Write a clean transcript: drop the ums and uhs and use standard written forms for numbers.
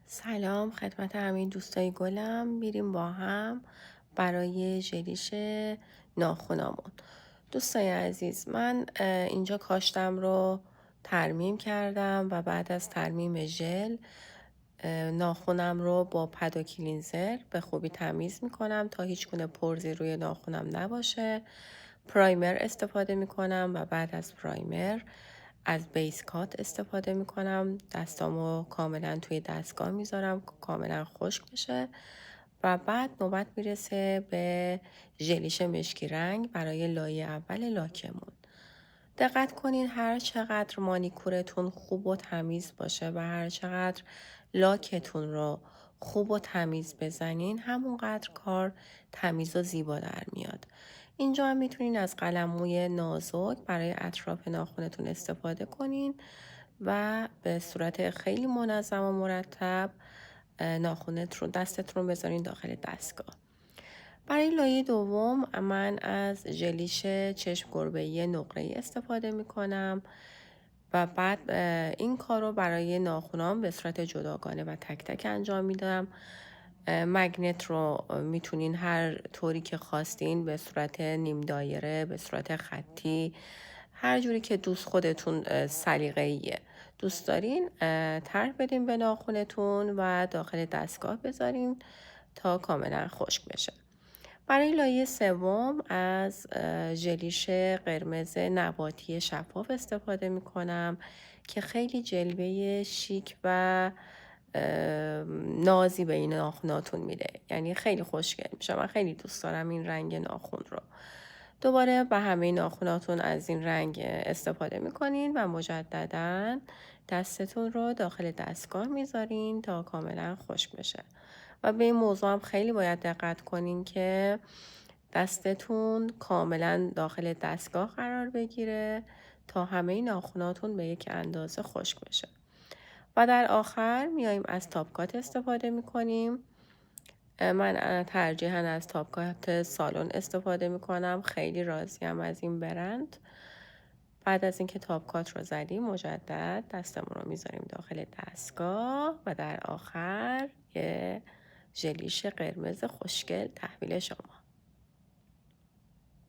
سلام خدمت همه دوستای گلم. میریم با هم برای ژلیش ناخنامون. دوستای عزیز، من اینجا کاشتم رو ترمیم کردم و بعد از ترمیم ژل ناخنم رو با پد و کلینزر به خوبی تمیز میکنم تا هیچ گونه پرزی روی ناخنم نباشه. پرایمر استفاده میکنم و بعد از پرایمر از بیس کات استفاده میکنم. دستامو کاملا توی دستگاه میذارم کاملا خشک بشه و بعد نوبت میرسه به ژلیش مشکی رنگ برای لایه اول لاکمون. دقت کنین هر چقدر مانیکورتون خوب و تمیز باشه و هر چقدر لاکتون رو خوب و تمیز بزنین همونقدر کار تمیز و زیبا در میاد. اینجا هم میتونین از قلموی نازک برای اطراف ناخنتون استفاده کنین و به صورت خیلی منظم و مرتب دستتون رو بذارین داخل دستگاه. برای لایه دوم من از ژلیش چشم گربه‌ای نقره‌ای استفاده میکنم و بعد این کار رو برای ناخنام به صورت جداگانه و تک تک انجام میدم. مگنت رو میتونین هر طوری که خواستین، به صورت نیم دایره، به صورت خطی، هر جوری که خودتون سلیقه‌ایه دوست دارین طرح بدین به ناخنتون و داخل دستگاه بذارین تا کاملا خشک بشه. برای لایه سوم از ژلیش قرمز نباتی شفاف استفاده می کنم که خیلی جلوه شیک و نازی به این ناخناتون میده. یعنی خیلی خوشگل میشه. من خیلی دوست دارم این رنگ ناخن رو. دوباره به همه ناخناتون از این رنگ استفاده میکنین و مجددا دستتون رو داخل دستگاه میذارین تا کاملا خشک بشه. و به این موضوع هم خیلی باید دقت کنین که دستتون کاملا داخل دستگاه قرار بگیره تا همه ناخناتون به یک اندازه خشک بشه. و در آخر میایم از تاپکات استفاده میکنیم. من ترجیحاً از تاپکات سالن استفاده میکنم. خیلی راضیم از این برند. بعد از اینکه تاپکات رو زدیم مجدد دستمون رو میذاریم داخل دستگاه و در آخر یه ژلیش قرمز خوشگل تحویل شما.